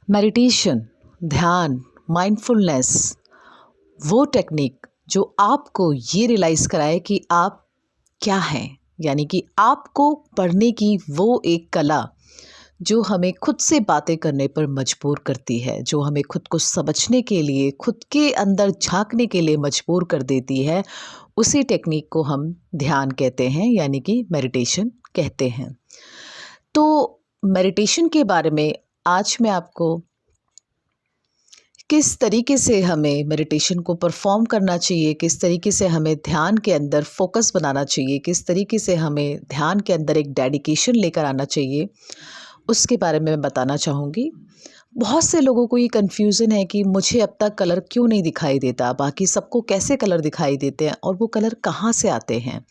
Meditation, ध्यान, mindfulness वो technique जो आपको ये रियलाइज़ कराए कि आप क्या हैं, यानी कि आपको पढ़ने की वो एक कला जो हमें खुद से बातें करने पर मजबूर करती है, जो हमें खुद को समझने के लिए, खुद के अंदर झाँकने के लिए मजबूर कर देती है, उसी टेक्निक को हम ध्यान कहते हैं, यानी कि मेडिटेशन कहते हैं। तो मेडिटेशन के बारे में आज मैं आपको किस तरीके से हमें मेडिटेशन को परफॉर्म करना चाहिए, किस तरीके से हमें ध्यान के अंदर फोकस बनाना चाहिए, किस तरीके से हमें ध्यान के अंदर एक डेडिकेशन लेकर आना चाहिए, उसके बारे में मैं बताना चाहूँगी। बहुत से लोगों को ये कन्फ्यूज़न है कि मुझे अब तक कलर क्यों नहीं दिखाई देता, बाकी सबको कैसे कलर दिखाई देते हैं और वो कलर कहाँ से आते हैं?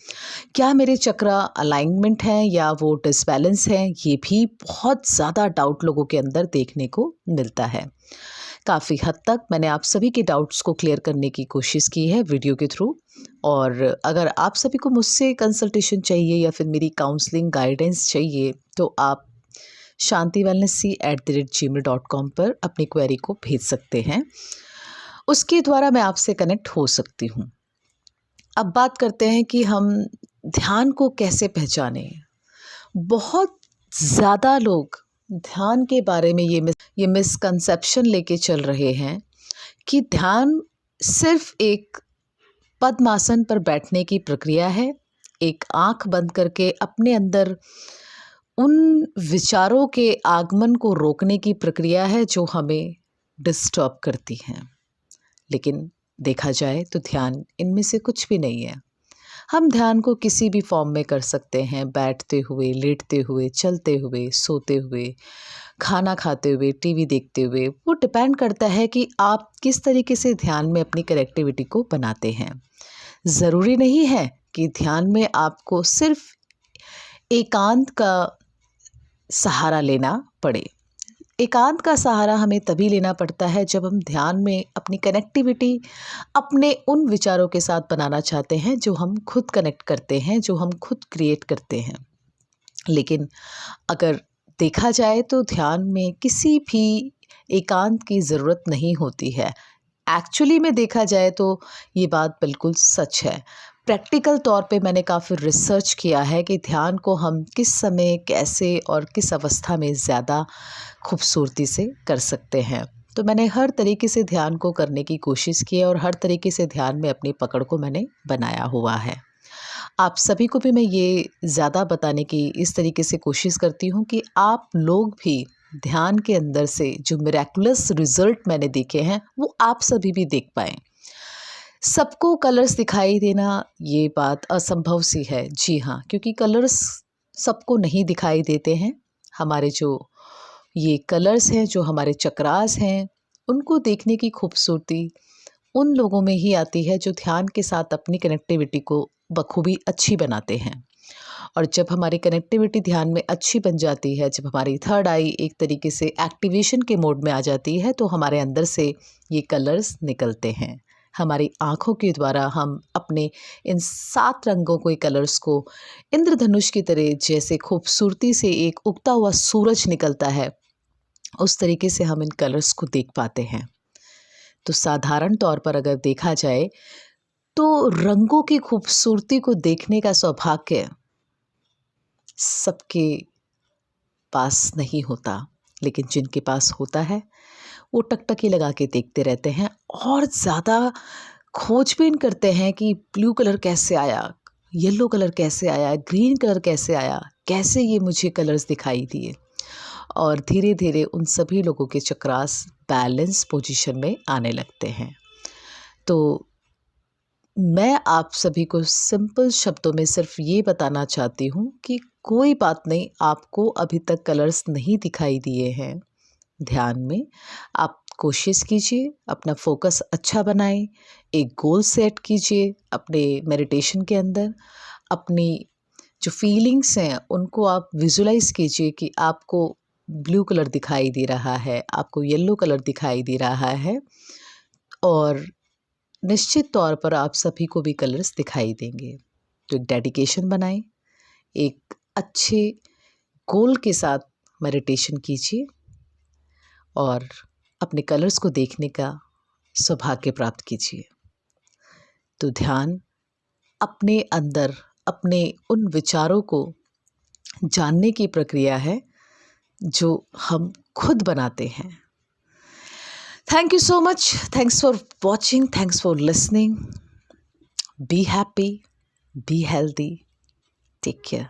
क्या मेरे चक्रा अलाइनमेंट हैं या वो डिसबैलेंस हैं? ये भी बहुत ज़्यादा डाउट लोगों के अंदर देखने को मिलता है। काफ़ी हद तक मैंने आप सभी के डाउट्स को क्लियर करने की कोशिश की है वीडियो के थ्रू। और अगर आप सभी को मुझसे कंसल्टेशन चाहिए या फिर मेरी काउंसलिंग गाइडेंस चाहिए तो आप shantiwellnessc@gmail.com पर अपनी क्वेरी को भेज सकते हैं। उसके द्वारा मैं आपसे कनेक्ट हो सकती हूँ। अब बात करते हैं कि हम ध्यान को कैसे पहचानें। बहुत ज़्यादा लोग ध्यान के बारे में ये मिसकंसेप्शन लेके चल रहे हैं कि ध्यान सिर्फ एक पद्मासन पर बैठने की प्रक्रिया है, एक आँख बंद करके अपने अंदर उन विचारों के आगमन को रोकने की प्रक्रिया है जो हमें डिस्टर्ब करती हैं। लेकिन देखा जाए तो ध्यान इनमें से कुछ भी नहीं है। हम ध्यान को किसी भी फॉर्म में कर सकते हैं, बैठते हुए, लेटते हुए, चलते हुए, सोते हुए, खाना खाते हुए, टीवी देखते हुए। वो डिपेंड करता है कि आप किस तरीके से ध्यान में अपनी कनेक्टिविटी को बनाते हैं। ज़रूरी नहीं है कि ध्यान में आपको सिर्फ एकांत का सहारा लेना पड़े। एकांत का सहारा हमें तभी लेना पड़ता है जब हम ध्यान में अपनी कनेक्टिविटी अपने उन विचारों के साथ बनाना चाहते हैं जो हम खुद कनेक्ट करते हैं, जो हम खुद क्रिएट करते हैं। लेकिन अगर देखा जाए तो ध्यान में किसी भी एकांत की ज़रूरत नहीं होती है। एक्चुअली में देखा जाए तो ये बात बिल्कुल सच है। प्रैक्टिकल तौर पे मैंने काफ़ी रिसर्च किया है कि ध्यान को हम किस समय, कैसे और किस अवस्था में ज़्यादा खूबसूरती से कर सकते हैं। तो मैंने हर तरीके से ध्यान को करने की कोशिश की है और हर तरीके से ध्यान में अपनी पकड़ को मैंने बनाया हुआ है। आप सभी को भी मैं ये ज़्यादा बताने की इस तरीके से कोशिश करती हूँ कि आप लोग भी ध्यान के अंदर से जो मिरेकुलस रिज़ल्ट मैंने देखे हैं, वो आप सभी भी देख पाएँ। सबको कलर्स दिखाई देना ये बात असंभव सी है। जी हाँ, क्योंकि कलर्स सबको नहीं दिखाई देते हैं। हमारे जो ये कलर्स हैं, जो हमारे चक्रास हैं, उनको देखने की खूबसूरती उन लोगों में ही आती है जो ध्यान के साथ अपनी कनेक्टिविटी को बखूबी अच्छी बनाते हैं। और जब हमारी कनेक्टिविटी ध्यान में अच्छी बन जाती है, जब हमारी थर्ड आई एक तरीके से एक्टिवेशन के मोड में आ जाती है, तो हमारे अंदर से ये कलर्स निकलते हैं। हमारी आँखों के द्वारा हम अपने इन 7 रंगों के कलर्स को इंद्रधनुष की तरह जैसे खूबसूरती से एक उगता हुआ सूरज निकलता है, उस तरीके से हम इन कलर्स को देख पाते हैं। तो साधारण तौर पर अगर देखा जाए तो रंगों की खूबसूरती को देखने का सौभाग्य सबके पास नहीं होता, लेकिन जिनके पास होता है वो टकटकी लगा के देखते रहते हैं और ज़्यादा खोजबीन करते हैं कि ब्लू कलर कैसे आया, येलो कलर कैसे आया, ग्रीन कलर कैसे आया, कैसे ये मुझे कलर्स दिखाई दिए। और धीरे धीरे उन सभी लोगों के चक्रास बैलेंस पोजीशन में आने लगते हैं। तो मैं आप सभी को सिंपल शब्दों में सिर्फ ये बताना चाहती हूँ कि कोई बात नहीं, आपको अभी तक कलर्स नहीं दिखाई दिए हैं ध्यान में। आप कोशिश कीजिए, अपना फोकस अच्छा बनाएं, एक गोल सेट कीजिए अपने मेडिटेशन के अंदर। अपनी जो फीलिंग्स हैं उनको आप विजुलाइज कीजिए कि आपको ब्लू कलर दिखाई दे रहा है, आपको येलो कलर दिखाई दे रहा है और निश्चित तौर पर आप सभी को भी कलर्स दिखाई देंगे। तो एक डेडिकेशन बनाएं, एक अच्छे गोल के साथ मेडिटेशन कीजिए और अपने कलर्स को देखने का सौभाग्य प्राप्त कीजिए। तो ध्यान अपने अंदर अपने उन विचारों को जानने की प्रक्रिया है जो हम खुद बनाते हैं। Thank you so much. Thanks for watching, thanks for listening. Be happy, be healthy, take care.